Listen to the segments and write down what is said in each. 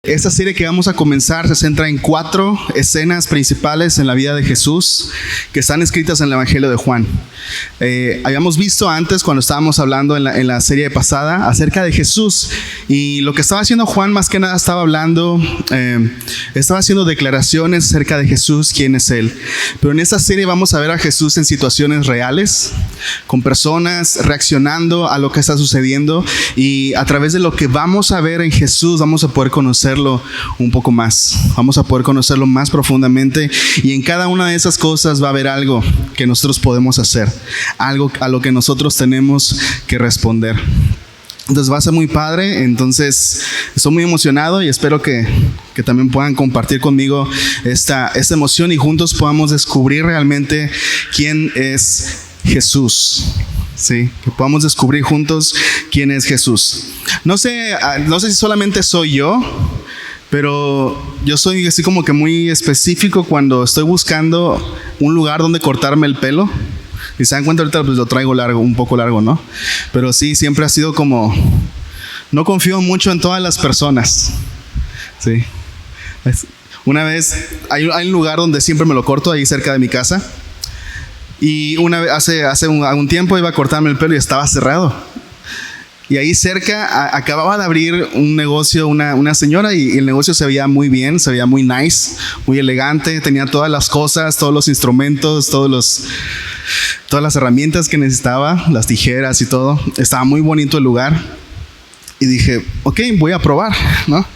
Esta serie que vamos a comenzar se centra en 4 escenas principales en la vida de Jesús que están escritas en el Evangelio de Juan. Habíamos visto antes, cuando estábamos hablando en la serie pasada, acerca de Jesús, y lo que estaba haciendo Juan más que nada estaba haciendo declaraciones acerca de Jesús, quién es Él. Pero en esta serie vamos a ver a Jesús en situaciones reales, con personas reaccionando a lo que está sucediendo, y a través de lo que vamos a ver en Jesús vamos a poder conocerlo un poco más, vamos a poder conocerlo más profundamente, y en cada una de esas cosas va a haber algo que nosotros podemos hacer, algo a lo que nosotros tenemos que responder. Entonces va a ser muy padre. Entonces estoy muy emocionado y espero que también puedan compartir conmigo esta emoción y juntos podamos descubrir realmente quién es Jesús. Sí, que podamos descubrir juntos quién es Jesús. No sé si solamente soy yo, pero yo soy así como que muy específico cuando estoy buscando un lugar donde cortarme el pelo. Y se dan cuenta ahorita, pues lo traigo largo, un poco largo, ¿no? Pero sí, siempre ha sido como, no confío mucho en todas las personas. Sí. Una vez, hay un lugar donde siempre me lo corto, ahí cerca de mi casa. Y una vez, hace algún tiempo iba a cortarme el pelo y estaba cerrado. Y ahí cerca acababa de abrir un negocio una señora, y el negocio se veía muy bien, se veía muy nice, muy elegante, tenía todas las cosas, todos los instrumentos, todas las herramientas que necesitaba, las tijeras y todo. Estaba muy bonito el lugar y dije, ok, voy a probar, ¿no?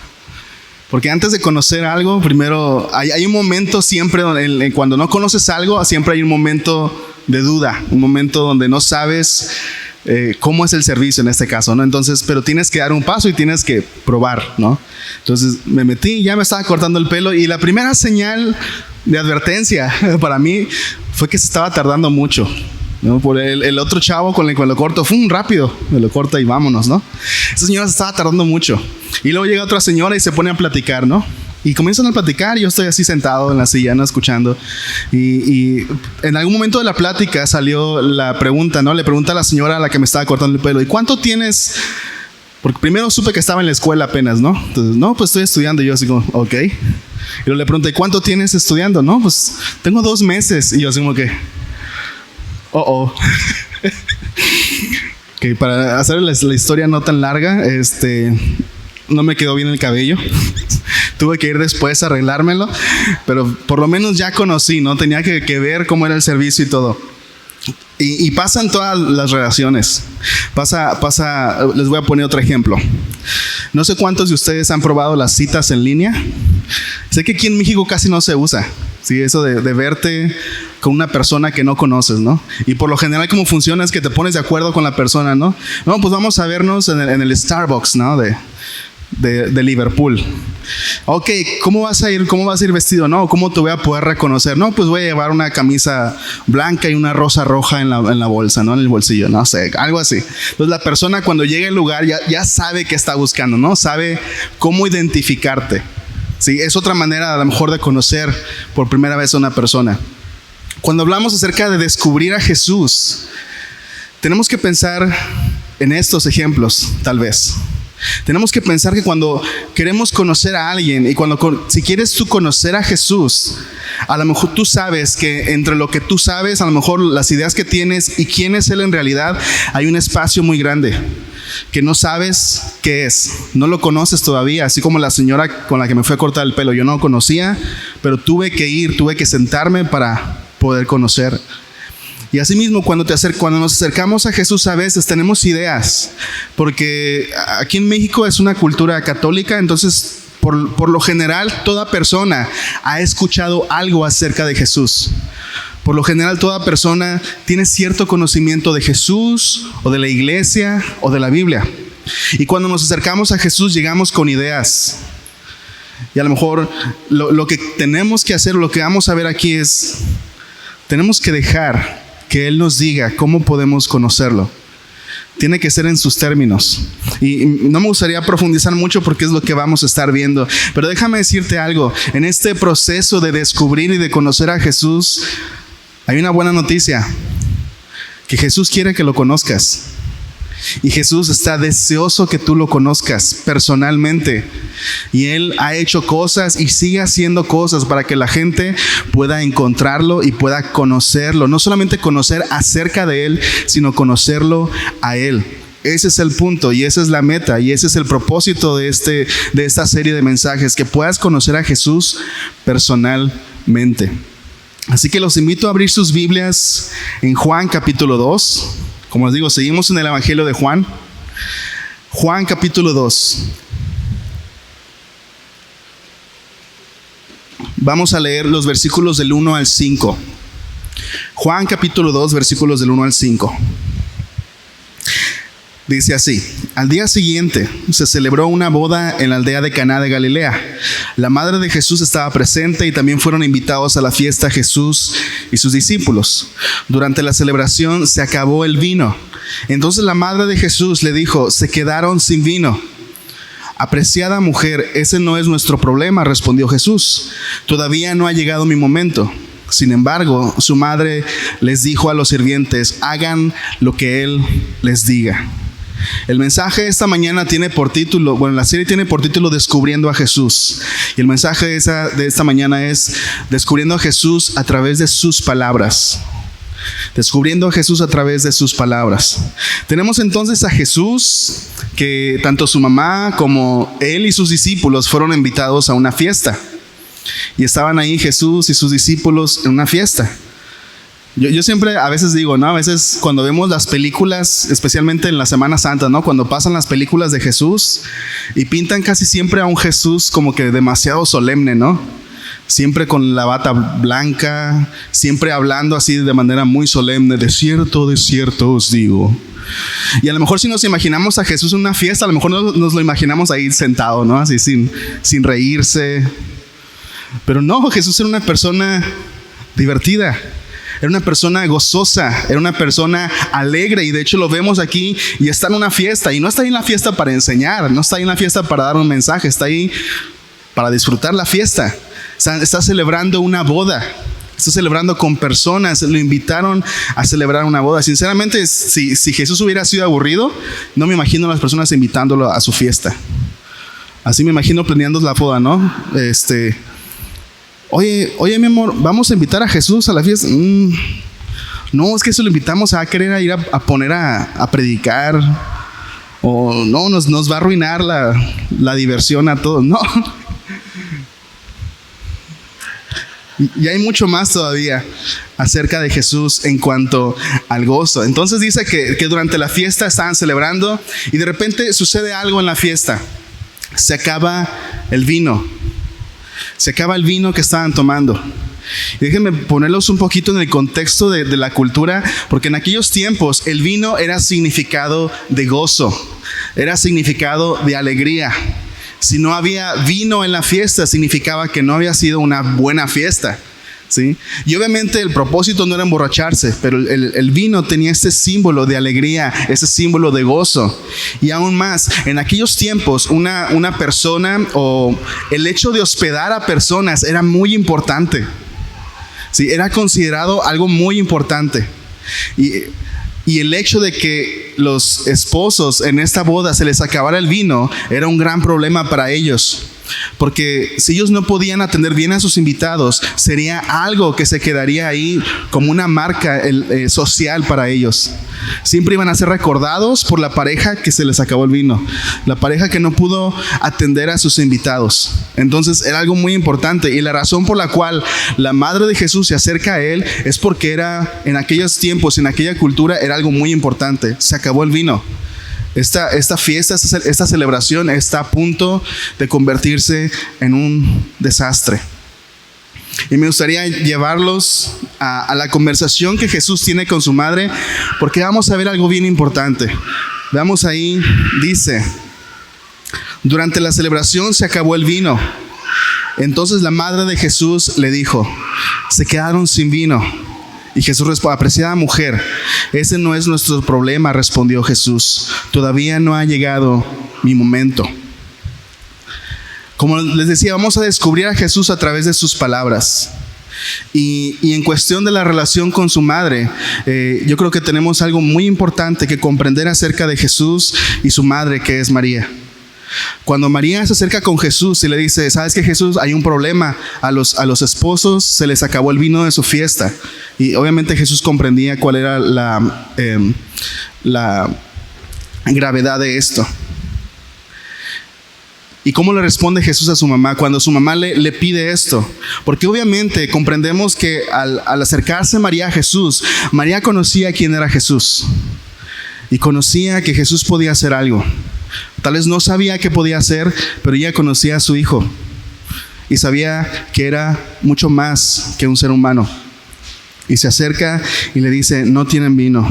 Porque antes de conocer algo, primero hay un momento siempre donde, cuando no conoces algo, siempre hay un momento de duda, un momento donde no sabes cómo es el servicio en este caso, ¿no? Entonces, pero tienes que dar un paso y tienes que probar, ¿no? Entonces me metí, ya me estaba cortando el pelo, y la primera señal de advertencia para mí fue que se estaba tardando mucho, ¿no? Por el otro chavo con el que me lo corto, rápido, me lo corta y vámonos, ¿no? Esa señora se estaba tardando mucho. Y luego llega otra señora y se pone a platicar, ¿no? Y comienzan a platicar y yo estoy así sentado en la silla, ¿no? Escuchando. Y en algún momento de la plática salió la pregunta, ¿no? Le pregunta a la señora a la que me estaba cortando el pelo, ¿y cuánto tienes? Porque primero supe que estaba en la escuela apenas, ¿no? Entonces, no, pues estoy estudiando. Y yo así como, ok. Y luego le pregunté, ¿cuánto tienes estudiando? No, pues tengo 2 meses. Y yo así como que, que para hacer la historia no tan larga, no me quedó bien el cabello. Tuve que ir después a arreglármelo, pero por lo menos ya conocí, ¿no? Tenía que ver cómo era el servicio y todo. Y pasan todas las relaciones. Les voy a poner otro ejemplo. No sé cuántos de ustedes han probado las citas en línea. Sé que aquí en México casi no se usa, ¿sí? Eso de verte con una persona que no conoces, ¿no? Y por lo general, cómo funciona es que te pones de acuerdo con la persona, ¿no? No, pues vamos a vernos en el Starbucks, ¿no? De Liverpool. Ok, ¿cómo vas a ir vestido? No, ¿cómo te voy a poder reconocer? No, pues voy a llevar una camisa blanca y una rosa roja en la bolsa, ¿no? En el bolsillo, no sé, algo así. Entonces la persona cuando llega al lugar ya sabe qué está buscando, ¿no? Sabe cómo identificarte. Sí, es otra manera a lo mejor de conocer por primera vez a una persona. Cuando hablamos acerca de descubrir a Jesús, tenemos que pensar en estos ejemplos, tal vez. Tenemos que pensar que cuando queremos conocer a alguien, y si quieres tú conocer a Jesús, a lo mejor tú sabes que entre lo que tú sabes, a lo mejor las ideas que tienes y quién es Él en realidad, hay un espacio muy grande que no sabes qué es, no lo conoces todavía. Así como la señora con la que me fui a cortar el pelo, yo no lo conocía, pero tuve que sentarme para poder conocer. Y así mismo cuando nos acercamos a Jesús, a veces tenemos ideas, porque aquí en México es una cultura católica. Entonces por lo general toda persona ha escuchado algo acerca de Jesús. Por lo general toda persona tiene cierto conocimiento de Jesús o de la iglesia o de la Biblia. Y cuando nos acercamos a Jesús llegamos con ideas. Y a lo mejor lo que tenemos que hacer, lo que vamos a ver aquí es, tenemos que dejar que Él nos diga cómo podemos conocerlo. Tiene que ser en sus términos. Y no me gustaría profundizar mucho porque es lo que vamos a estar viendo. Pero déjame decirte algo. En este proceso de descubrir y de conocer a Jesús, hay una buena noticia. Que Jesús quiere que lo conozcas. Y Jesús está deseoso que tú lo conozcas personalmente. Y Él ha hecho cosas y sigue haciendo cosas para que la gente pueda encontrarlo y pueda conocerlo. No solamente conocer acerca de Él, sino conocerlo a Él. Ese es el punto y esa es la meta y ese es el propósito de esta serie de mensajes, que puedas conocer a Jesús personalmente. Así que los invito a abrir sus Biblias en Juan capítulo 2. Como les digo, seguimos en el Evangelio de Juan. Juan capítulo 2. Vamos a leer los versículos del 1 al 5. Juan capítulo 2, versículos del 1 al 5. Dice así: al día siguiente se celebró una boda en la aldea de Caná de Galilea. La madre de Jesús estaba presente y también fueron invitados a la fiesta Jesús y sus discípulos. Durante la celebración se acabó el vino. Entonces la madre de Jesús le dijo: se quedaron sin vino. Apreciada mujer, ese no es nuestro problema, respondió Jesús. Todavía no ha llegado mi momento. Sin embargo, su madre les dijo a los sirvientes: hagan lo que él les diga. El mensaje de esta mañana tiene por título, la serie tiene por título Descubriendo a Jesús. Y el mensaje de esta mañana es Descubriendo a Jesús a través de sus palabras. Descubriendo a Jesús a través de sus palabras. Tenemos entonces a Jesús, que tanto su mamá como él y sus discípulos fueron invitados a una fiesta. Y estaban ahí Jesús y sus discípulos en una fiesta. Yo siempre a veces digo, ¿no? A veces cuando vemos las películas, especialmente en la Semana Santa, ¿no? Cuando pasan las películas de Jesús y pintan casi siempre a un Jesús como que demasiado solemne, ¿no? Siempre con la bata blanca, siempre hablando así de manera muy solemne: de cierto os digo. Y a lo mejor si nos imaginamos a Jesús en una fiesta, a lo mejor nos lo imaginamos ahí sentado, ¿no? Así sin reírse. Pero no, Jesús era una persona divertida. Era una persona gozosa, era una persona alegre, y de hecho lo vemos aquí, y está en una fiesta, y no está ahí en la fiesta para enseñar, no está ahí en la fiesta para dar un mensaje, está ahí para disfrutar la fiesta. Está celebrando una boda, está celebrando con personas, lo invitaron a celebrar una boda. Sinceramente, si Jesús hubiera sido aburrido, no me imagino a las personas invitándolo a su fiesta. Así me imagino planeando la boda, ¿no? Oye, mi amor, vamos a invitar a Jesús a la fiesta. No, es que si lo invitamos a querer ir a poner a predicar, o no, nos va a arruinar la diversión a todos. No. Y hay mucho más todavía acerca de Jesús en cuanto al gozo. Entonces dice que durante la fiesta estaban celebrando y de repente sucede algo en la fiesta. Se acaba el vino. Se acaba el vino que estaban tomando. Y déjenme ponerlos un poquito en el contexto de la cultura, porque en aquellos tiempos el vino era significado de gozo, era significado de alegría. Si no había vino en la fiesta, significaba que no había sido una buena fiesta, ¿sí? Y obviamente el propósito no era emborracharse, pero el vino tenía este símbolo de alegría, ese símbolo de gozo. Y aún más, en aquellos tiempos una persona, o el hecho de hospedar a personas, era muy importante, ¿sí? Era considerado algo muy importante. Y el hecho de que los esposos en esta boda se les acabara el vino era un gran problema para ellos. Porque si ellos no podían atender bien a sus invitados, sería algo que se quedaría ahí como una marca social para ellos. Siempre iban a ser recordados por la pareja que se les acabó el vino, la pareja que no pudo atender a sus invitados. Entonces era algo muy importante, y la razón por la cual la madre de Jesús se acerca a él es porque era, en aquellos tiempos, en aquella cultura, era algo muy importante. Se acabó el vino. Esta fiesta, esta celebración está a punto de convertirse en un desastre. Y me gustaría llevarlos a la conversación que Jesús tiene con su madre, porque vamos a ver algo bien importante. Veamos ahí, dice: durante la celebración se acabó el vino. Entonces la madre de Jesús le dijo: se quedaron sin vino. Y Jesús respondió: apreciada mujer, ese no es nuestro problema, respondió Jesús. Todavía no ha llegado mi momento. Como les decía, vamos a descubrir a Jesús a través de sus palabras. Y en cuestión de la relación con su madre, yo creo que tenemos algo muy importante que comprender acerca de Jesús y su madre, que es María. Cuando María se acerca con Jesús y le dice, ¿sabes qué, Jesús? Hay un problema, a los esposos se les acabó el vino de su fiesta. Y obviamente Jesús comprendía cuál era la gravedad de esto. ¿Y cómo le responde Jesús a su mamá cuando su mamá le pide esto? Porque obviamente comprendemos que al acercarse María a Jesús, María conocía quién era Jesús. Y conocía que Jesús podía hacer algo. Tal vez no sabía qué podía hacer, pero ella conocía a su hijo. Y sabía que era mucho más que un ser humano. Y se acerca y le dice, no tienen vino.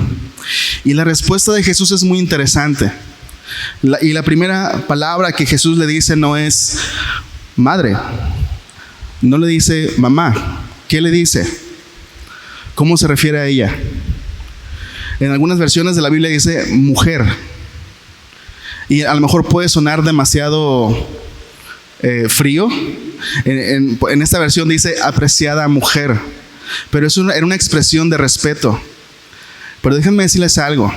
Y la respuesta de Jesús es muy interesante. Y la primera palabra que Jesús le dice no es madre. No le dice mamá. ¿Qué le dice? ¿Cómo se refiere a ella? En algunas versiones de la Biblia dice mujer. Y a lo mejor puede sonar demasiado frío. En esta versión dice apreciada mujer. Pero era una expresión de respeto. Pero déjenme decirles algo.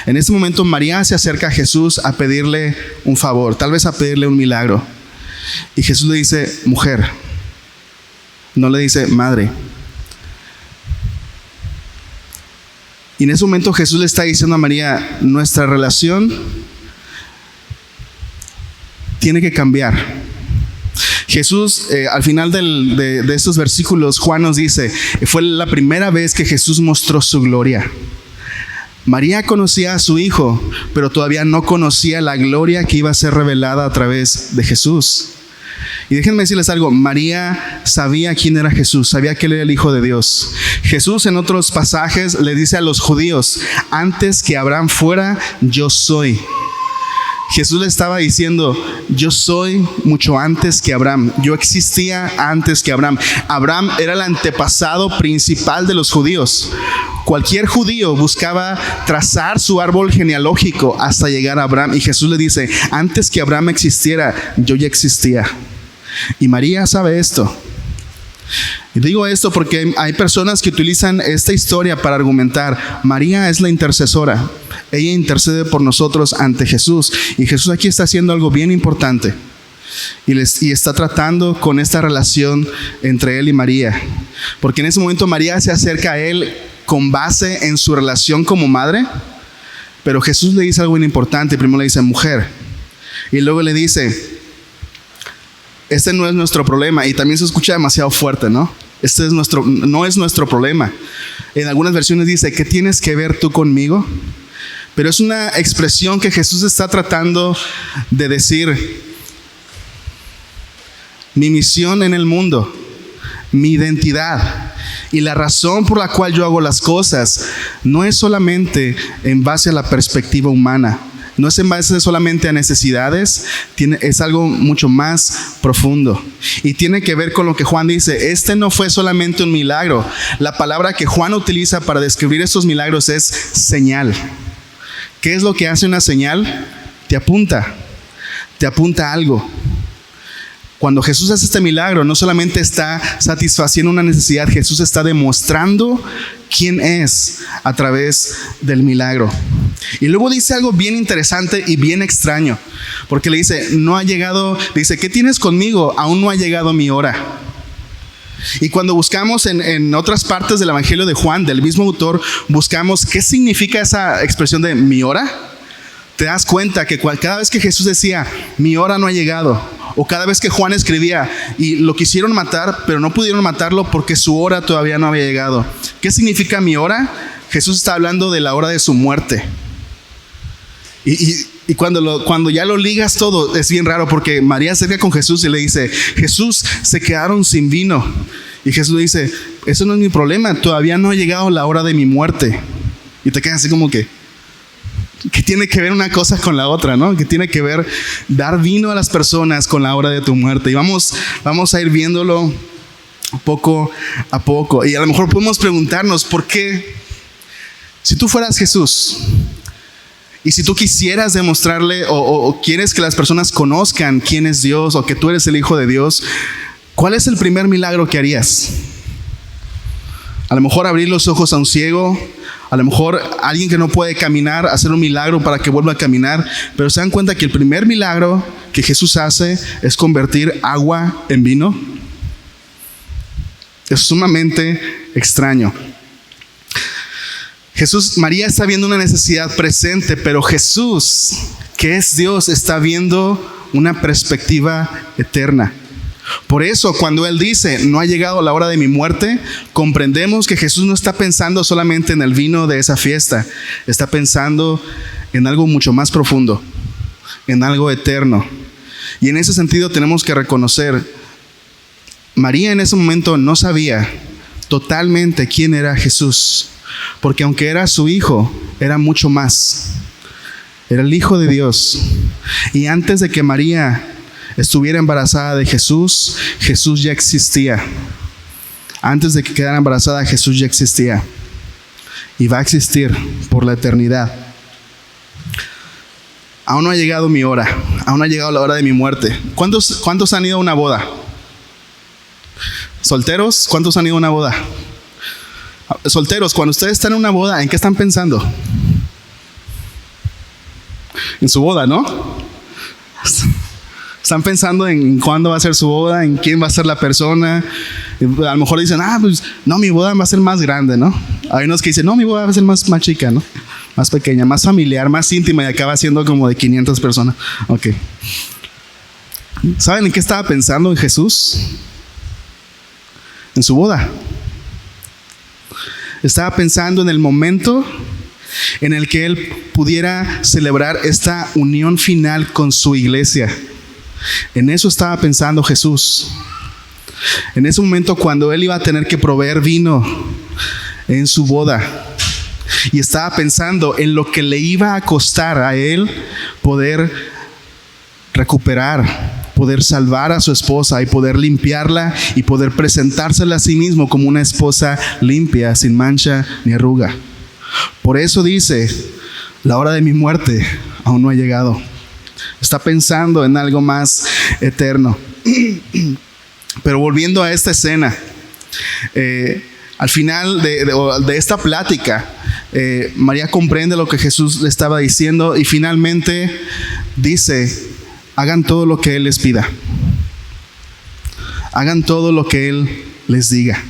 En este momento María se acerca a Jesús a pedirle un favor, tal vez a pedirle un milagro. Y Jesús le dice mujer. No le dice madre. Y en ese momento Jesús le está diciendo a María, nuestra relación tiene que cambiar. Jesús, al final de estos versículos, Juan nos dice, fue la primera vez que Jesús mostró su gloria. María conocía a su hijo, pero todavía no conocía la gloria que iba a ser revelada a través de Jesús. Y déjenme decirles algo, María sabía quién era Jesús, sabía que él era el Hijo de Dios. Jesús en otros pasajes le dice a los judíos, antes que Abraham fuera, yo soy. Jesús le estaba diciendo, yo soy mucho antes que Abraham. Yo existía antes que Abraham. Abraham era el antepasado principal de los judíos. Cualquier judío buscaba trazar su árbol genealógico hasta llegar a Abraham. Y Jesús le dice, antes que Abraham existiera, yo ya existía. Y María sabe esto. Y digo esto porque hay personas que utilizan esta historia para argumentar, María es la intercesora. Ella intercede por nosotros ante Jesús. Y Jesús aquí está haciendo algo bien importante. Y está tratando con esta relación entre él y María. Porque en ese momento María se acerca a él con base en su relación como madre. Pero Jesús le dice algo bien importante. Primero le dice mujer. Y luego le dice, este no es nuestro problema. Y también se escucha demasiado fuerte, ¿no? No es nuestro problema. En algunas versiones dice, ¿qué tienes que ver tú conmigo? Pero es una expresión que Jesús está tratando de decir, mi misión en el mundo, mi identidad y la razón por la cual yo hago las cosas no es solamente en base a la perspectiva humana, no es en base solamente a necesidades, es algo mucho más profundo. Y tiene que ver con lo que Juan dice, este no fue solamente un milagro. La palabra que Juan utiliza para describir estos milagros es señal. ¿Qué es lo que hace una señal? Te apunta a algo. Cuando Jesús hace este milagro, no solamente está satisfaciendo una necesidad, Jesús está demostrando quién es a través del milagro. Y luego dice algo bien interesante y bien extraño, porque le dice, dice, ¿qué tienes conmigo? Aún no ha llegado mi hora. Y cuando buscamos en otras partes del Evangelio de Juan, del mismo autor, buscamos qué significa esa expresión de mi hora. Te das cuenta que cada vez que Jesús decía, mi hora no ha llegado, o cada vez que Juan escribía y lo quisieron matar, pero no pudieron matarlo porque su hora todavía no había llegado. ¿Qué significa mi hora? Jesús está hablando de la hora de su muerte. Y cuando ya lo ligas todo, es bien raro porque María se acerca con Jesús y le dice, Jesús, se quedaron sin vino. Y Jesús le dice, eso no es mi problema, todavía no ha llegado la hora de mi muerte. Y te quedas así como que tiene que ver una cosa con la otra, ¿no? Que tiene que ver dar vino a las personas con la hora de tu muerte. Y vamos a ir viéndolo poco a poco. Y a lo mejor podemos preguntarnos, ¿por qué? Si tú fueras Jesús y si tú quisieras demostrarle o quieres que las personas conozcan quién es Dios o que tú eres el Hijo de Dios, ¿cuál es el primer milagro que harías? A lo mejor abrir los ojos a un ciego, a lo mejor alguien que no puede caminar, hacer un milagro para que vuelva a caminar. Pero se dan cuenta que el primer milagro que Jesús hace es convertir agua en vino. Es sumamente extraño. María está viendo una necesidad presente, pero Jesús, que es Dios, está viendo una perspectiva eterna. Por eso cuando Él dice, no ha llegado la hora de mi muerte, comprendemos que Jesús no está pensando solamente en el vino de esa fiesta, está pensando en algo mucho más profundo, en algo eterno. Y en ese sentido tenemos que reconocer, María en ese momento no sabía totalmente quién era Jesús, porque aunque era su hijo, era mucho más. Era el Hijo de Dios. Y antes de que María estuviera embarazada de Jesús, Jesús ya existía. Antes de que quedara embarazada, Jesús ya existía. Y va a existir por la eternidad. Aún no ha llegado mi hora. Aún no ha llegado la hora de mi muerte. ¿Cuántos han ido a una boda? ¿Solteros? ¿Cuántos han ido a una boda? Solteros, cuando ustedes están en una boda, ¿en qué están pensando? En su boda, ¿no? Están pensando en cuándo va a ser su boda, en quién va a ser la persona. A lo mejor dicen, pues no, mi boda va a ser más grande, ¿no? Hay unos que dicen, no, mi boda va a ser más chica, ¿no? Más pequeña, más familiar, más íntima, y acaba siendo como de 500 personas. Ok. ¿Saben en qué estaba pensando en Jesús? En su boda. Estaba pensando en el momento en el que Él pudiera celebrar esta unión final con su iglesia. En eso estaba pensando Jesús. En ese momento cuando Él iba a tener que proveer vino en su boda. Y estaba pensando en lo que le iba a costar a Él poder recuperar, poder salvar a su esposa y poder limpiarla y poder presentársela a sí mismo como una esposa limpia, sin mancha ni arruga. Por eso dice, la hora de mi muerte aún no ha llegado. Está pensando en algo más eterno. Pero volviendo a esta escena, al final de esta plática, María comprende lo que Jesús le estaba diciendo y finalmente dice, hagan todo lo que Él les pida. Hagan todo lo que Él les diga.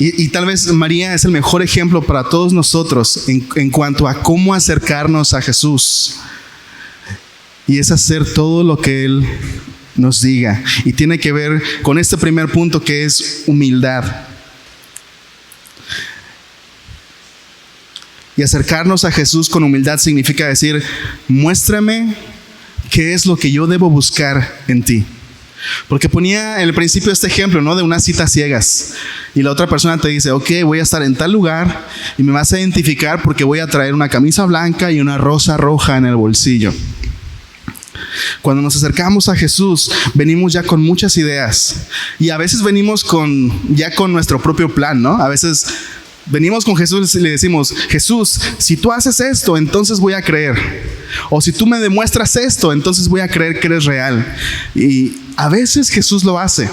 Y tal vez María es el mejor ejemplo para todos nosotros en cuanto a cómo acercarnos a Jesús. Y es hacer todo lo que Él nos diga. Y tiene que ver con este primer punto que es humildad. Y acercarnos a Jesús con humildad significa decir, muéstrame qué es lo que yo debo buscar en ti. Porque ponía en el principio este ejemplo, ¿no? De unas citas ciegas. Y la otra persona te dice, ok, voy a estar en tal lugar y me vas a identificar porque voy a traer una camisa blanca y una rosa roja en el bolsillo. Cuando nos acercamos a Jesús, venimos ya con muchas ideas. Y a veces venimos ya con nuestro propio plan, ¿no? A veces venimos con Jesús y le decimos, Jesús, si tú haces esto, entonces voy a creer. O si tú me demuestras esto, entonces voy a creer que eres real. Y a veces Jesús lo hace.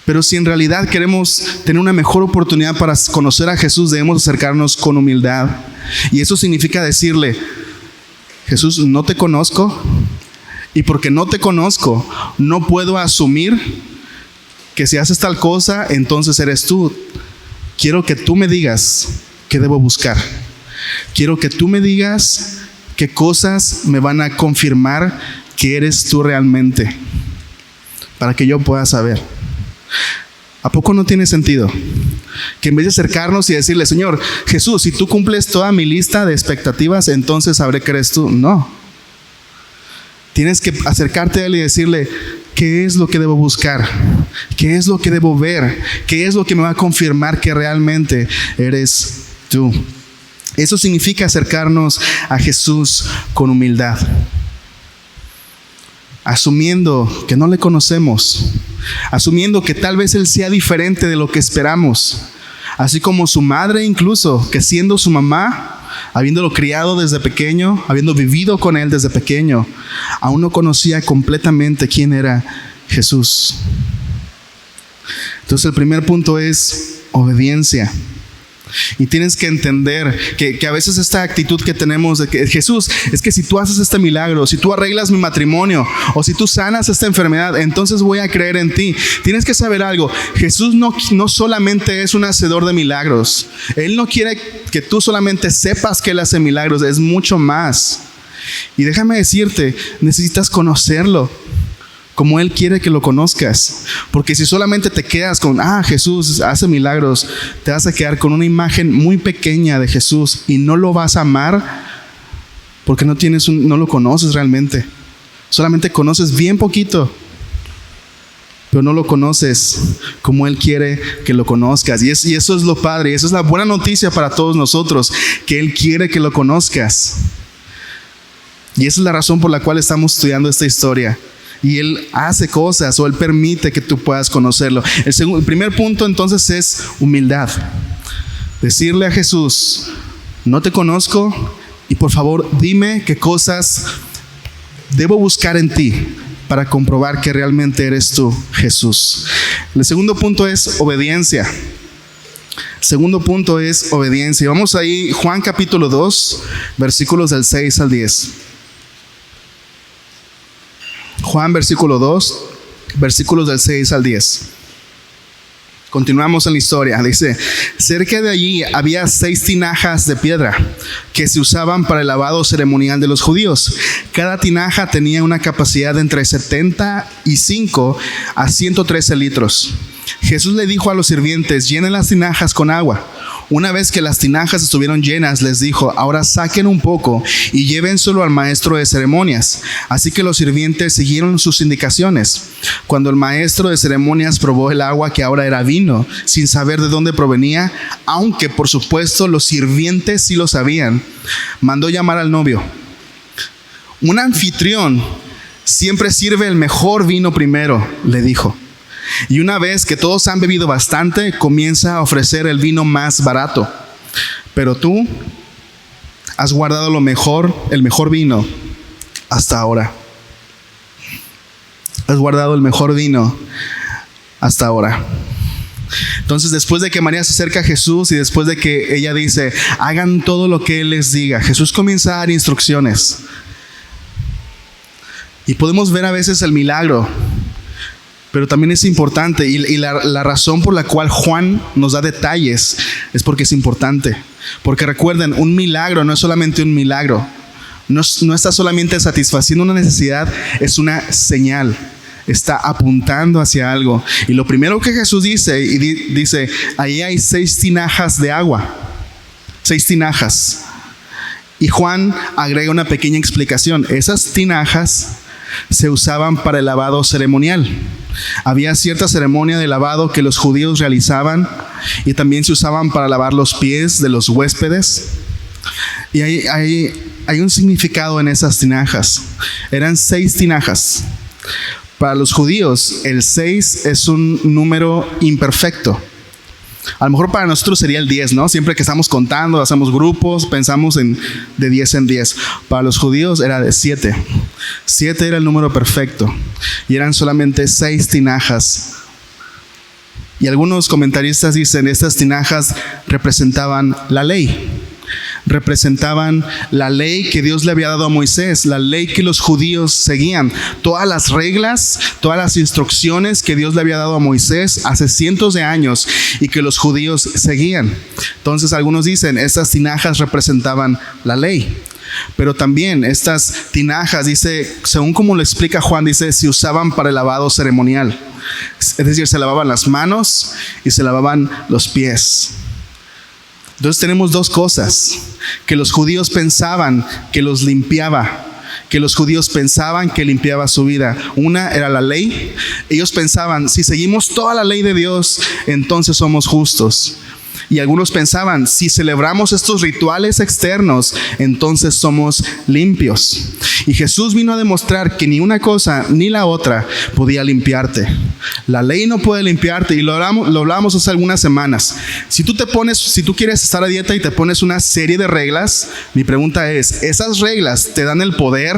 Pero si en realidad queremos tener una mejor oportunidad para conocer a Jesús, debemos acercarnos con humildad. Y eso significa decirle, Jesús, no te conozco. Y porque no te conozco, no puedo asumir que si haces tal cosa, entonces eres tú. Quiero que tú me digas qué debo buscar. Quiero que tú me digas qué cosas me van a confirmar que eres tú realmente, para que yo pueda saber. ¿A poco no tiene sentido que en vez de acercarnos y decirle, Señor, Jesús, si tú cumples toda mi lista de expectativas, entonces sabré que eres tú? No. Tienes que acercarte a Él y decirle, ¿qué es lo que debo buscar? ¿Qué es lo que debo ver? ¿Qué es lo que me va a confirmar que realmente eres tú? Eso significa acercarnos a Jesús con humildad, asumiendo que no le conocemos, asumiendo que tal vez Él sea diferente de lo que esperamos, así como su madre incluso, que siendo su mamá, habiéndolo criado desde pequeño, habiendo vivido con Él desde pequeño, aún no conocía completamente quién era Jesús. Entonces el primer punto es obediencia. Y tienes que entender que a veces esta actitud que tenemos de que Jesús, es que si tú haces este milagro, si tú arreglas mi matrimonio o si tú sanas esta enfermedad, entonces voy a creer en ti. Tienes que saber algo. Jesús no solamente es un hacedor de milagros. Él no quiere que tú solamente sepas que Él hace milagros, es mucho más. Y déjame decirte, necesitas conocerlo como Él quiere que lo conozcas. Porque si solamente te quedas con, Jesús hace milagros, te vas a quedar con una imagen muy pequeña de Jesús y no lo vas a amar porque no lo conoces realmente. Solamente conoces bien poquito, pero no lo conoces como Él quiere que lo conozcas. Y eso es lo padre, y eso es la buena noticia para todos nosotros, que Él quiere que lo conozcas. Y esa es la razón por la cual estamos estudiando esta historia. Y Él hace cosas, o Él permite que tú puedas conocerlo. El primer punto entonces es humildad. Decirle a Jesús, no te conozco y por favor dime qué cosas debo buscar en ti para comprobar que realmente eres tú, Jesús. El segundo punto es obediencia. Segundo punto es obediencia. Vamos ahí, Juan capítulo 2, versículos del 6 al 10. Juan versículo 2, versículos del 6 al 10. Continuamos en la historia. Dice, cerca de allí había 6 tinajas de piedra que se usaban para el lavado ceremonial de los judíos. Cada tinaja tenía una capacidad de entre 75 a 113 litros. Jesús le dijo a los sirvientes, llenen las tinajas con agua. Una vez que las tinajas estuvieron llenas, les dijo, ahora saquen un poco y llévenselo al maestro de ceremonias. Así que los sirvientes siguieron sus indicaciones. Cuando el maestro de ceremonias probó el agua, que ahora era vino, sin saber de dónde provenía, aunque por supuesto los sirvientes sí lo sabían, mandó llamar al novio. Un anfitrión siempre sirve el mejor vino primero, le dijo. Y una vez que todos han bebido bastante, comienza a ofrecer el vino más barato. Pero tú has guardado el mejor vino hasta ahora. Has guardado el mejor vino hasta ahora. Entonces, después de que María se acerca a Jesús y después de que ella dice, hagan todo lo que Él les diga, Jesús comienza a dar instrucciones. Y podemos ver a veces el milagro, pero también es importante, y la razón por la cual Juan nos da detalles es porque es importante. Porque recuerden, un milagro no es solamente un milagro. No está solamente satisfaciendo una necesidad, es una señal. Está apuntando hacia algo. Y lo primero que Jesús dice, dice, ahí hay 6 tinajas de agua. 6 tinajas. Y Juan agrega una pequeña explicación. Esas tinajas se usaban para el lavado ceremonial. Había cierta ceremonia de lavado que los judíos realizaban y también se usaban para lavar los pies de los huéspedes. Y hay un significado en esas tinajas. Eran 6 tinajas. Para los judíos, el 6 es un número imperfecto. A lo mejor para nosotros sería el 10, ¿no? Siempre que estamos contando, hacemos grupos, pensamos de 10 en 10. Para los judíos era de 7. 7 era el número perfecto. Y eran solamente 6 tinajas. Y algunos comentaristas dicen, estas tinajas representaban la ley. Representaban la ley que Dios le había dado a Moisés, la ley que los judíos seguían, todas las reglas, todas las instrucciones que Dios le había dado a Moisés hace cientos de años y que los judíos seguían. Entonces algunos dicen, estas tinajas representaban la ley. Pero también estas tinajas, dice, según como lo explica Juan, dice, se usaban para el lavado ceremonial. Es decir, se lavaban las manos y se lavaban los pies. Entonces tenemos 2 cosas que los judíos pensaban que los limpiaba, que los judíos pensaban que limpiaba su vida. Una era la ley. Ellos pensaban, si seguimos toda la ley de Dios, entonces somos justos. Y algunos pensaban, si celebramos estos rituales externos, entonces somos limpios. Y Jesús vino a demostrar que ni una cosa ni la otra podía limpiarte. La ley no puede limpiarte, y lo hablamos hace algunas semanas. Si tú quieres estar a dieta y te pones una serie de reglas, mi pregunta es, ¿esas reglas te dan el poder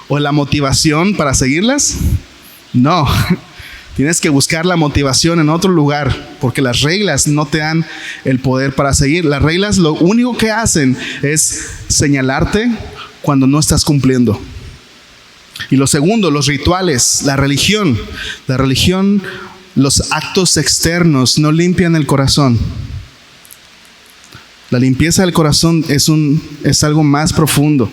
o la motivación para seguirlas? No. Tienes que buscar la motivación en otro lugar, porque las reglas no te dan el poder para seguir. Las reglas lo único que hacen es señalarte cuando no estás cumpliendo. Y lo segundo, los rituales, la religión. La religión, los actos externos no limpian el corazón. La limpieza del corazón es algo más profundo.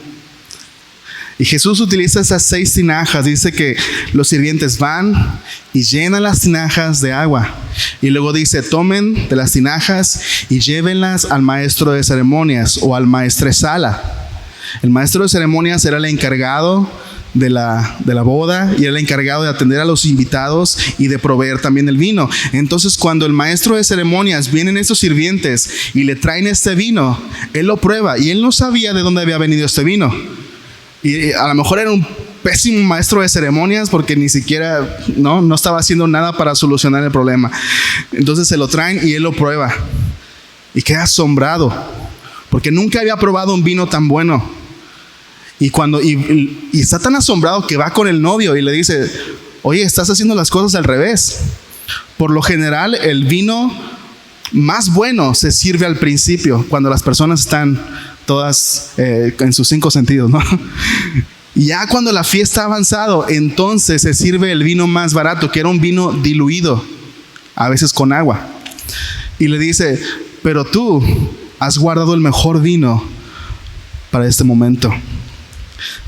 Y Jesús utiliza esas 6 tinajas. Dice que los sirvientes van y llenan las tinajas de agua. Y luego dice, tomen de las tinajas y llévenlas al maestro de ceremonias o al maestresala. El maestro de ceremonias era el encargado de la boda y era el encargado de atender a los invitados y de proveer también el vino. Entonces, cuando el maestro de ceremonias vienen estos sirvientes y le traen este vino, él lo prueba y él no sabía de dónde había venido este vino. Y a lo mejor era un pésimo maestro de ceremonias porque ni siquiera no estaba haciendo nada para solucionar el problema. Entonces se lo traen y él lo prueba y queda asombrado porque nunca había probado un vino tan bueno. Y está tan asombrado que va con el novio y le dice, oye, estás haciendo las cosas al revés. Por lo general, el vino más bueno se sirve al principio, cuando las personas están todas en sus 5 sentidos, ¿no? Y ya cuando la fiesta ha avanzado, entonces se sirve el vino más barato, que era un vino diluido, a veces con agua. Y le dice, pero tú has guardado el mejor vino para este momento.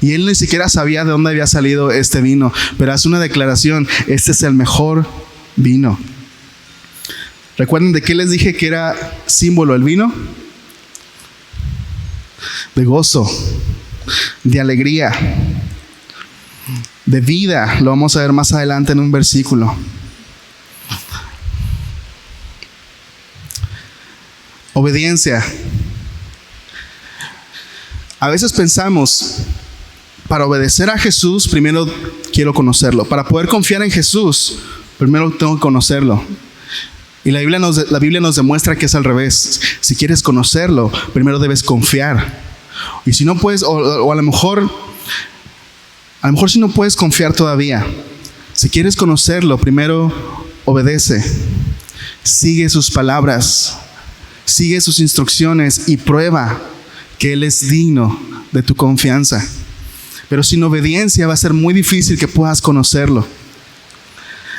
Y él ni siquiera sabía de dónde había salido este vino, pero hace una declaración, este es el mejor vino. ¿Recuerdan de qué les dije que era símbolo el vino? De gozo, de alegría, de vida. Lo vamos a ver más adelante en un versículo. Obediencia. A veces pensamos, para obedecer a Jesús, primero quiero conocerlo. Para poder confiar en Jesús, primero tengo que conocerlo. Y la Biblia nos demuestra que es al revés. Si quieres conocerlo, primero debes confiar. Y si no puedes, o a lo mejor si no puedes confiar todavía, si quieres conocerlo, primero obedece. Sigue sus palabras, sigue sus instrucciones y prueba que Él es digno de tu confianza. Pero sin obediencia va a ser muy difícil que puedas conocerlo.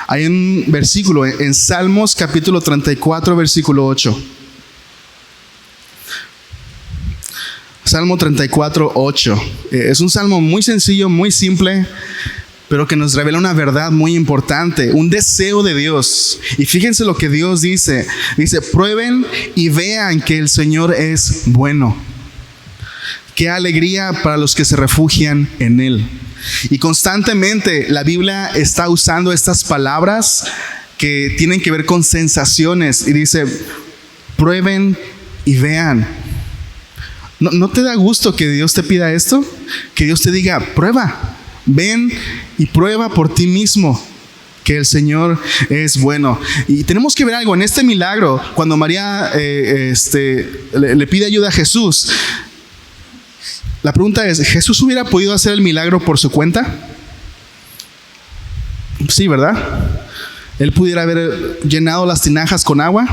Hay un versículo en Salmos capítulo 34, versículo 8. Salmo 34, 8. Es un salmo muy sencillo, muy simple, pero que nos revela una verdad muy importante, un deseo de Dios. Y fíjense lo que Dios dice. Dice, prueben y vean que el Señor es bueno. Qué alegría para los que se refugian en Él. Y constantemente la Biblia está usando estas palabras que tienen que ver con sensaciones. Y dice, prueben y vean. ¿No te da gusto que Dios te pida esto? Que Dios te diga, prueba, ven y prueba por ti mismo que el Señor es bueno. Y tenemos que ver algo en este milagro. Cuando María le pide ayuda a Jesús, la pregunta es, ¿Jesús hubiera podido hacer el milagro por su cuenta? Sí, ¿verdad? ¿Él pudiera haber llenado las tinajas con agua?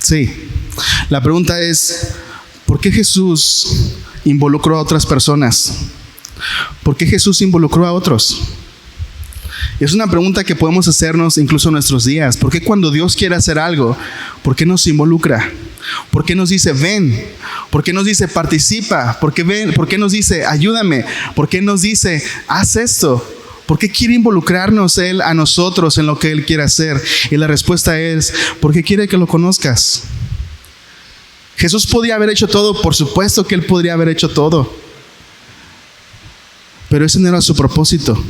Sí. La pregunta es, ¿por qué Jesús involucró a otras personas? ¿Por qué Jesús involucró a otros? Y es una pregunta que podemos hacernos incluso en nuestros días. ¿Por qué cuando Dios quiere hacer algo, por qué nos involucra? ¿Por qué nos dice ven? ¿Por qué nos dice participa? ¿Por qué nos dice ayúdame? ¿Por qué nos dice haz esto? ¿Por qué quiere involucrarnos Él a nosotros en lo que Él quiere hacer? Y la respuesta es, porque quiere que lo conozcas. Jesús podía haber hecho todo, por supuesto que Él podría haber hecho todo. Pero ese no era su propósito.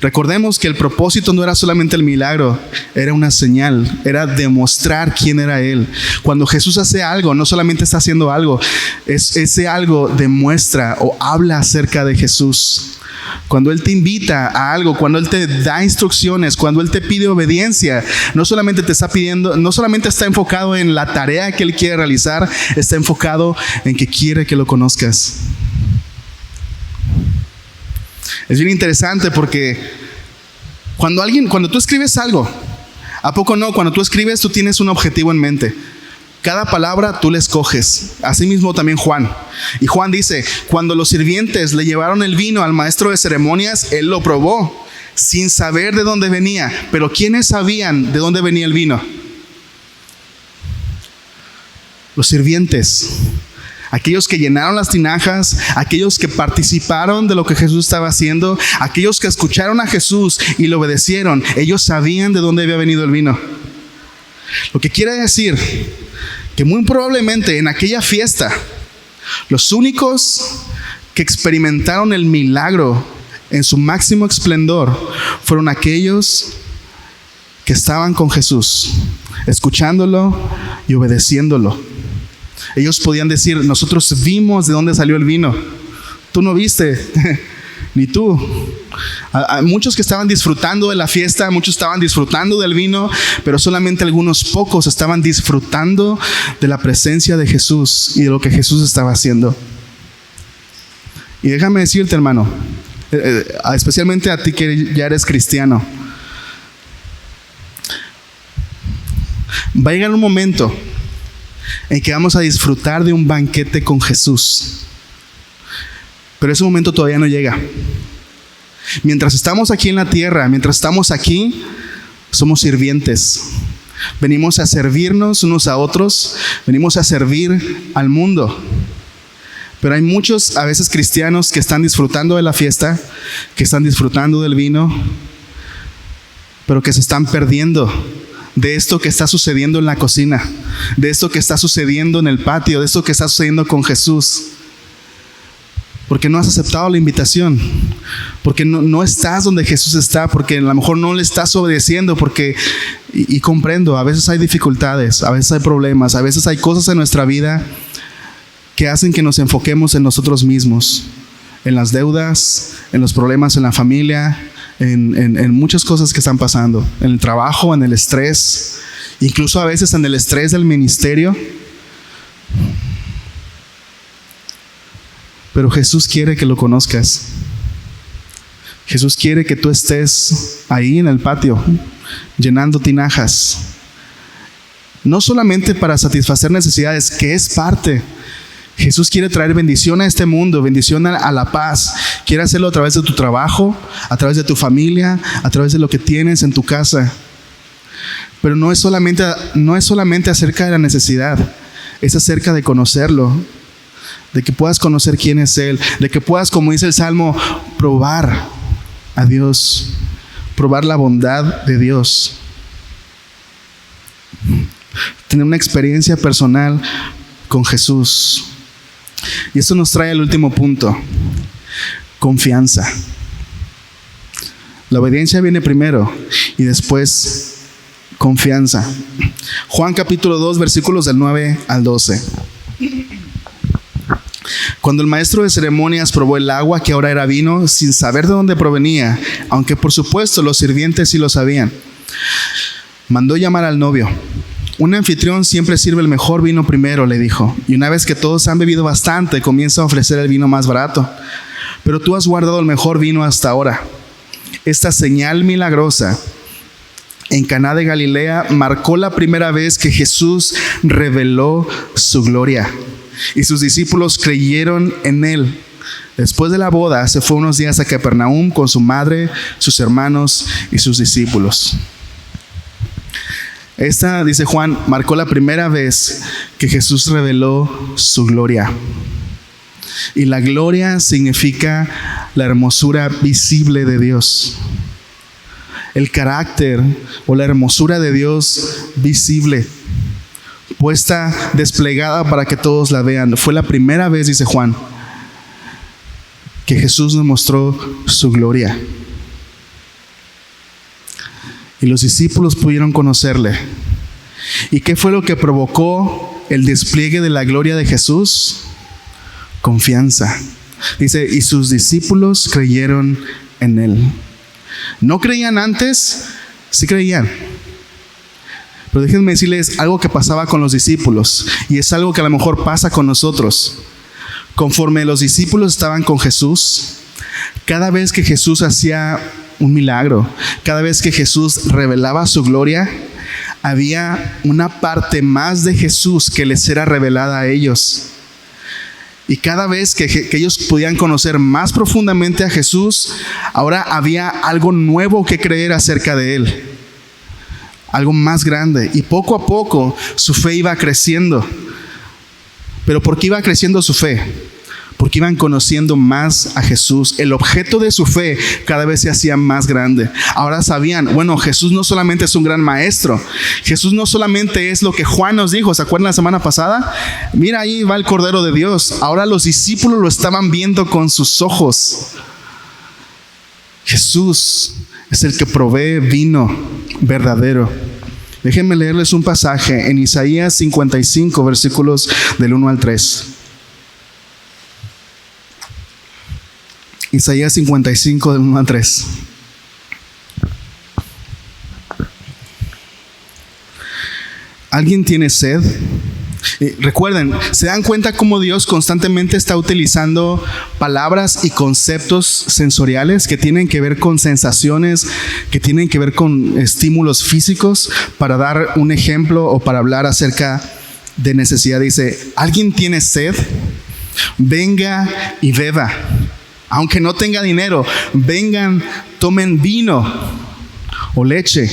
Recordemos que el propósito no era solamente el milagro, era una señal, era demostrar quién era Él. Cuando Jesús hace algo, no solamente está haciendo algo, ese algo demuestra o habla acerca de Jesús. Cuando Él te invita a algo, cuando Él te da instrucciones, cuando Él te pide obediencia, no solamente te está pidiendo, no solamente está enfocado en la tarea que Él quiere realizar, está enfocado en que quiere que lo conozcas. Es bien interesante porque Cuando tú escribes algo, ¿a poco no? Cuando tú escribes, tú tienes un objetivo en mente. Cada palabra tú la escoges. Así mismo también Juan. Y Juan dice, cuando los sirvientes le llevaron el vino al maestro de ceremonias, él lo probó sin saber de dónde venía. Pero ¿quiénes sabían de dónde venía el vino? Los sirvientes. Aquellos que llenaron las tinajas, aquellos que participaron de lo que Jesús estaba haciendo, aquellos que escucharon a Jesús y le obedecieron, ellos sabían de dónde había venido el vino. Lo que quiere decir que muy probablemente en aquella fiesta, los únicos que experimentaron el milagro en su máximo esplendor fueron aquellos que estaban con Jesús, escuchándolo y obedeciéndolo. Ellos podían decir, nosotros vimos de dónde salió el vino. Tú no viste, ni tú. Hay muchos que estaban disfrutando de la fiesta, muchos estaban disfrutando del vino, pero solamente algunos pocos estaban disfrutando de la presencia de Jesús y de lo que Jesús estaba haciendo. Y déjame decirte, hermano, especialmente a ti que ya eres cristiano, va a llegar un momento en que vamos a disfrutar de un banquete con Jesús. Pero ese momento todavía no llega. Mientras estamos aquí en la tierra, mientras estamos aquí, somos sirvientes. Venimos a servirnos unos a otros, venimos a servir al mundo. Pero hay muchos, a veces cristianos, que están disfrutando de la fiesta, que están disfrutando del vino, pero que se están perdiendo de esto que está sucediendo en la cocina, de esto que está sucediendo en el patio, de esto que está sucediendo con Jesús. Porque no has aceptado la invitación, porque no estás donde Jesús está, porque a lo mejor no le estás obedeciendo, porque, y comprendo, a veces hay dificultades, a veces hay problemas, a veces hay cosas en nuestra vida que hacen que nos enfoquemos en nosotros mismos, en las deudas, en los problemas en la familia, en muchas cosas que están pasando, en el trabajo, en el estrés, incluso a veces en el estrés del ministerio. Pero Jesús quiere que lo conozcas. Jesús quiere que tú estés ahí en el patio, llenando tinajas. No solamente para satisfacer necesidades, que es parte. Jesús quiere traer bendición a este mundo, bendición a la paz. Quiere hacerlo a través de tu trabajo, a través de tu familia, a través de lo que tienes en tu casa. Pero no es solamente acerca de la necesidad, es acerca de conocerlo, de que puedas conocer quién es Él, de que puedas, como dice el Salmo, probar a Dios, probar la bondad de Dios, tener una experiencia personal con Jesús. Y eso nos trae al último punto: confianza. La obediencia viene primero y después confianza. Juan capítulo 2, versículos del 9 al 12. Cuando el maestro de ceremonias probó el agua, que ahora era vino, sin saber de dónde provenía, aunque por supuesto los sirvientes sí lo sabían, mandó llamar al novio. Un anfitrión siempre sirve el mejor vino primero, le dijo, y una vez que todos han bebido bastante, comienza a ofrecer el vino más barato. Pero tú has guardado el mejor vino hasta ahora. Esta señal milagrosa en Caná de Galilea marcó la primera vez que Jesús reveló su gloria, y sus discípulos creyeron en él. Después de la boda, se fue unos días a Capernaum con su madre, sus hermanos y sus discípulos. Esta, dice Juan, marcó la primera vez que Jesús reveló su gloria. Y la gloria significa la hermosura visible de Dios. El carácter o la hermosura de Dios visible, puesta, desplegada para que todos la vean. Fue la primera vez, dice Juan, que Jesús nos mostró su gloria. Y los discípulos pudieron conocerle. ¿Y qué fue lo que provocó el despliegue de la gloria de Jesús? Confianza. Dice, y sus discípulos creyeron en él. ¿No creían antes? Sí creían. Pero déjenme decirles algo que pasaba con los discípulos, y es algo que a lo mejor pasa con nosotros. Conforme los discípulos estaban con Jesús, cada vez que Jesús hacía un milagro. Cada vez que Jesús revelaba su gloria, había una parte más de Jesús que les era revelada a ellos. Y cada vez que ellos podían conocer más profundamente a Jesús, ahora había algo nuevo que creer acerca de Él. Algo más grande. Y poco a poco su fe iba creciendo. ¿Pero por qué iba creciendo su fe? Porque iban conociendo más a Jesús. El objeto de su fe cada vez se hacía más grande. Ahora sabían, bueno, Jesús no solamente es un gran maestro. Jesús no solamente es lo que Juan nos dijo. ¿Se acuerdan la semana pasada? Mira, ahí va el Cordero de Dios. Ahora los discípulos lo estaban viendo con sus ojos. Jesús es el que provee vino verdadero. Déjenme leerles un pasaje en Isaías 55, versículos del 1 al 3. Isaías 55, del 1 al 3. ¿Alguien tiene sed? Recuerden, ¿se dan cuenta cómo Dios constantemente está utilizando palabras y conceptos sensoriales que tienen que ver con sensaciones, que tienen que ver con estímulos físicos, para dar un ejemplo o para hablar acerca de necesidad? Dice, ¿alguien tiene sed? Venga y beba. Aunque no tenga dinero, vengan, tomen vino o leche.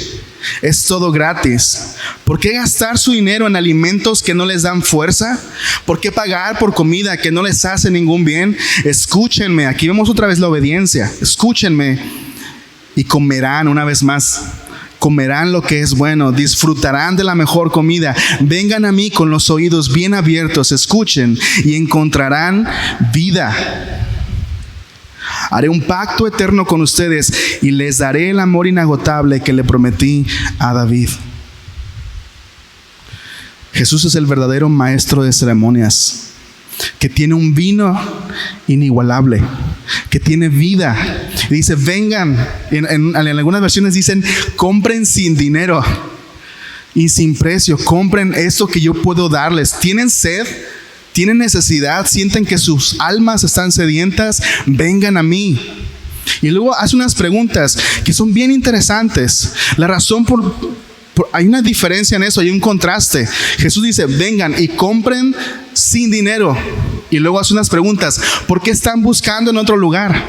Es todo gratis. ¿Por qué gastar su dinero en alimentos que no les dan fuerza? ¿Por qué pagar por comida que no les hace ningún bien? Escúchenme, aquí vemos otra vez la obediencia. Escúchenme y comerán una vez más. Comerán lo que es bueno, disfrutarán de la mejor comida. Vengan a mí con los oídos bien abiertos, escuchen y encontrarán vida. Haré un pacto eterno con ustedes y les daré el amor inagotable que le prometí a David. Jesús es el verdadero maestro de ceremonias, que tiene un vino inigualable, que tiene vida. Y dice, vengan, en algunas versiones dicen, compren sin dinero y sin precio, compren esto que yo puedo darles. ¿Tienen sed? ¿Tienen necesidad? ¿Sienten que sus almas están sedientas? Vengan a mí. Y luego hace unas preguntas que son bien interesantes. La razón hay una diferencia en eso, hay un contraste. Jesús dice, vengan y compren sin dinero. Y luego hace unas preguntas. ¿Por qué están buscando en otro lugar?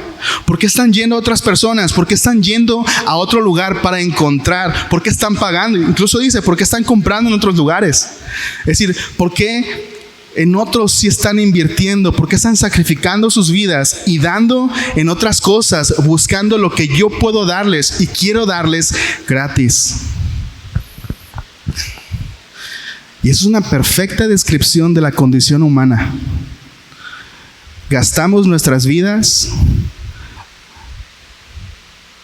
¿Por qué están yendo a otras personas? ¿Por qué están yendo a otro lugar para encontrar? ¿Por qué están pagando? Incluso dice, ¿por qué están comprando en otros lugares? Es decir, ¿por qué en otros sí están invirtiendo? ¿Por qué están sacrificando sus vidas y dando en otras cosas, buscando lo que yo puedo darles y quiero darles gratis? Y eso es una perfecta descripción de la condición humana. Gastamos nuestras vidas,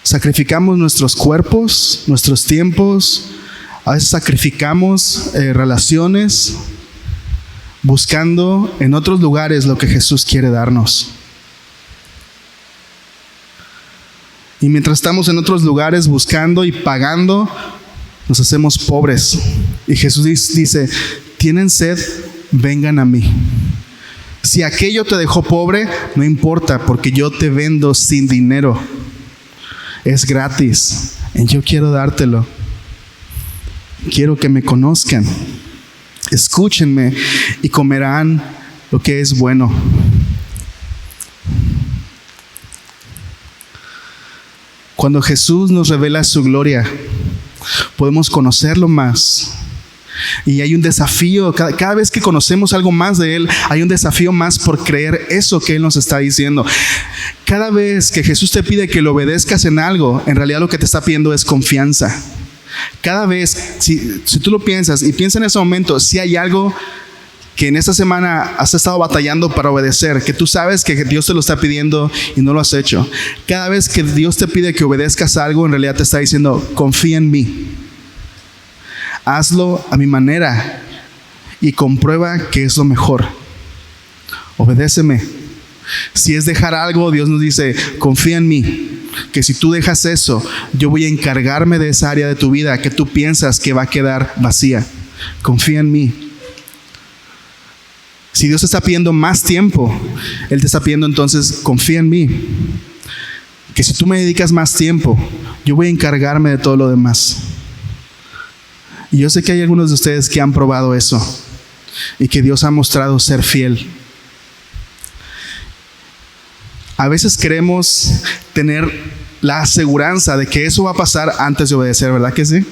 sacrificamos nuestros cuerpos, nuestros tiempos, a veces sacrificamos relaciones, buscando en otros lugares lo que Jesús quiere darnos. Y mientras estamos en otros lugares buscando y pagando, nos hacemos pobres. Y Jesús dice, ¿tienen sed? Vengan a mí. Si aquello te dejó pobre, no importa, porque yo te vendo sin dinero. Es gratis. Y yo quiero dártelo. Quiero que me conozcan. Escúchenme y comerán lo que es bueno. Cuando Jesús nos revela su gloria, podemos conocerlo más. Y hay un desafío, cada vez que conocemos algo más de Él, hay un desafío más por creer eso que Él nos está diciendo. Cada vez que Jesús te pide que le obedezcas en algo, en realidad lo que te está pidiendo es confianza. Cada vez, si tú lo piensas y piensa en ese momento, si hay algo que en esta semana has estado batallando para obedecer, que tú sabes que Dios te lo está pidiendo y no lo has hecho. Cada vez que Dios te pide que obedezcas algo, en realidad te está diciendo, confía en mí. Hazlo a mi manera y comprueba que es lo mejor. Obedéceme. Si es dejar algo, Dios nos dice, confía en mí. Que si tú dejas eso, yo voy a encargarme de esa área de tu vida que tú piensas que va a quedar vacía. Confía en mí. Si Dios te está pidiendo más tiempo, Él te está pidiendo entonces, confía en mí. que si tú me dedicas más tiempo, yo voy a encargarme de todo lo demás. Y yo sé que hay algunos de ustedes que han probado eso y que Dios ha mostrado ser fiel. A veces queremos tener la aseguranza de que eso va a pasar antes de obedecer, ¿verdad que sí?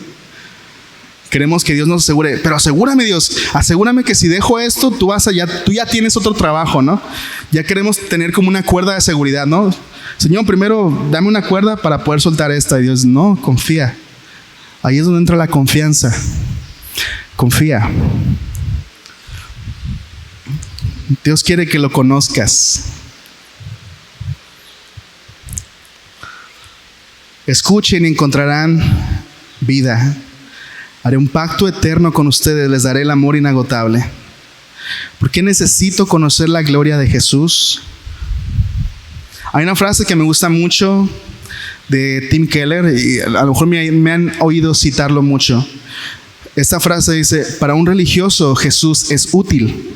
Queremos que Dios nos asegure, pero asegúrame Dios, asegúrame que si dejo esto, tú ya tienes otro trabajo, ¿no? Ya queremos tener como una cuerda de seguridad, ¿no? Señor, primero dame una cuerda para poder soltar esta. Y Dios, no, confía. Ahí es donde entra la confianza. Confía. Dios quiere que lo conozcas. Escuchen y encontrarán vida. Haré un pacto eterno con ustedes, les daré el amor inagotable. ¿Por qué necesito conocer la gloria de Jesús? Hay una frase que me gusta mucho de Tim Keller y a lo mejor me han oído citarlo mucho. Esta frase dice: para un religioso Jesús es útil,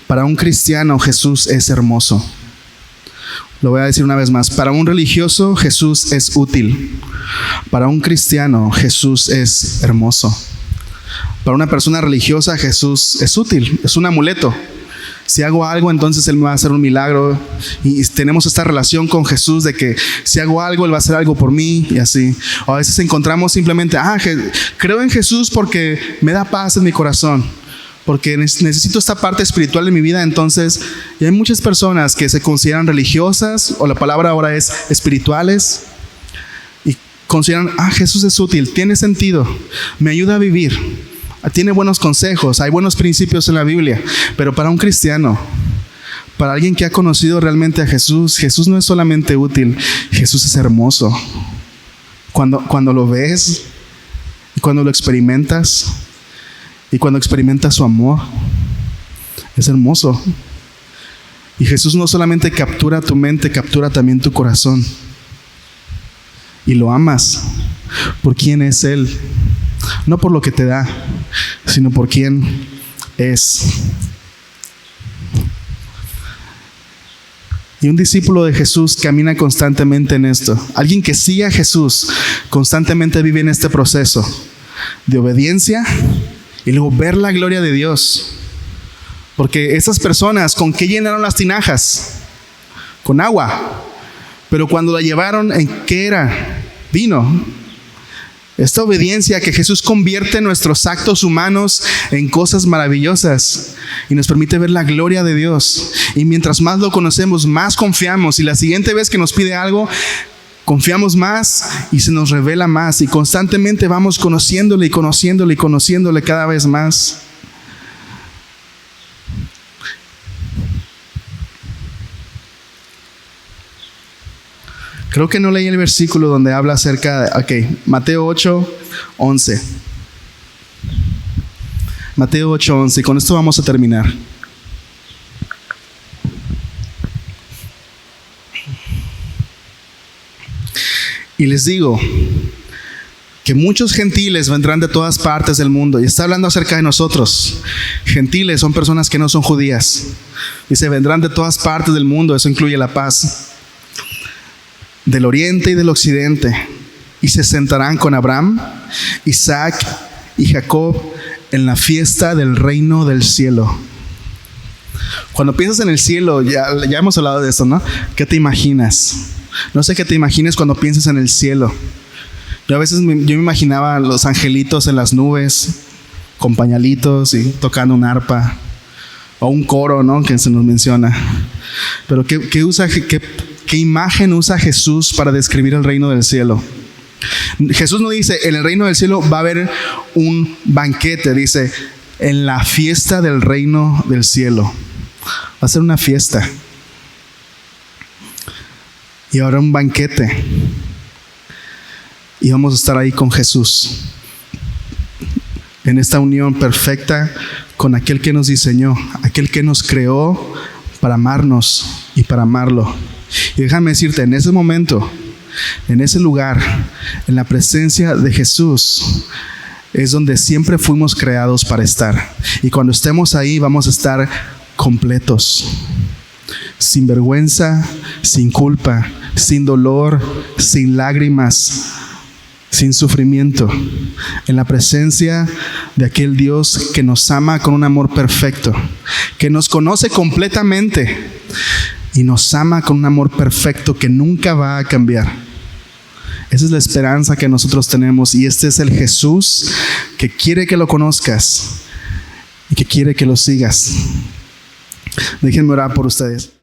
para un cristiano Jesús es hermoso. Lo voy a decir una vez más: para un religioso Jesús es útil, para un cristiano Jesús es hermoso. Para una persona religiosa Jesús es útil, es un amuleto. Si hago algo, entonces Él me va a hacer un milagro. Y tenemos esta relación con Jesús de que si hago algo, Él va a hacer algo por mí y así. O a veces encontramos simplemente, creo en Jesús porque me da paz en mi corazón, porque necesito esta parte espiritual de mi vida. Entonces, y hay muchas personas que se consideran religiosas, o la palabra ahora es espirituales, y consideran, Jesús es útil, tiene sentido, me ayuda a vivir. Tiene buenos consejos, hay buenos principios en la Biblia. Pero para un cristiano, para alguien que ha conocido realmente a Jesús, Jesús no es solamente útil, Jesús es hermoso. Cuando lo ves y cuando lo experimentas y cuando experimentas su amor, es hermoso. Y Jesús no solamente captura tu mente, captura también tu corazón. Y lo amas por quién es Él. No por lo que te da, sino por quién es. Y un discípulo de Jesús camina constantemente en esto. Alguien que sigue a Jesús constantemente vive en este proceso de obediencia y luego ver la gloria de Dios. Porque esas personas, ¿con qué llenaron las tinajas? Con agua. Pero cuando la llevaron, ¿en qué era? Vino. Esta obediencia que Jesús convierte nuestros actos humanos en cosas maravillosas y nos permite ver la gloria de Dios. Y mientras más lo conocemos, más confiamos. Y la siguiente vez que nos pide algo, confiamos más y se nos revela más. Y constantemente vamos conociéndole y conociéndole y conociéndole cada vez más. Creo que no leí el versículo donde habla acerca de... Mateo 8:11. Mateo 8:11. Y con esto vamos a terminar. Y les digo que muchos gentiles vendrán de todas partes del mundo. Y está hablando acerca de nosotros. Gentiles son personas que no son judías. Dice, vendrán de todas partes del mundo. Eso incluye La Paz. Del oriente y del occidente, y se sentarán con Abraham, Isaac y Jacob en la fiesta del reino del cielo. Cuando piensas en el cielo, ya hemos hablado de eso, ¿no? ¿Qué te imaginas? No sé qué te imagines cuando piensas en el cielo. Yo a veces me imaginaba los angelitos en las nubes, con pañalitos y tocando un arpa, o un coro, ¿no? Que se nos menciona. Pero ¿qué imagen usa Jesús para describir el reino del cielo? Jesús no dice, en el reino del cielo va a haber un banquete. Dice, en la fiesta del reino del cielo. Va a ser una fiesta. Y habrá un banquete. Y vamos a estar ahí con Jesús. En esta unión perfecta con aquel que nos diseñó, aquel que nos creó para amarnos y para amarlo. Y déjame decirte, en ese momento, en ese lugar, en la presencia de Jesús, es donde siempre fuimos creados para estar. Y cuando estemos ahí, vamos a estar completos. sin vergüenza, sin culpa, sin dolor, sin lágrimas, sin sufrimiento, en la presencia de aquel Dios que nos ama con un amor perfecto, que nos conoce completamente y nos ama con un amor perfecto que nunca va a cambiar. Esa es la esperanza que nosotros tenemos, y este es el Jesús que quiere que lo conozcas y que quiere que lo sigas. Déjenme orar por ustedes.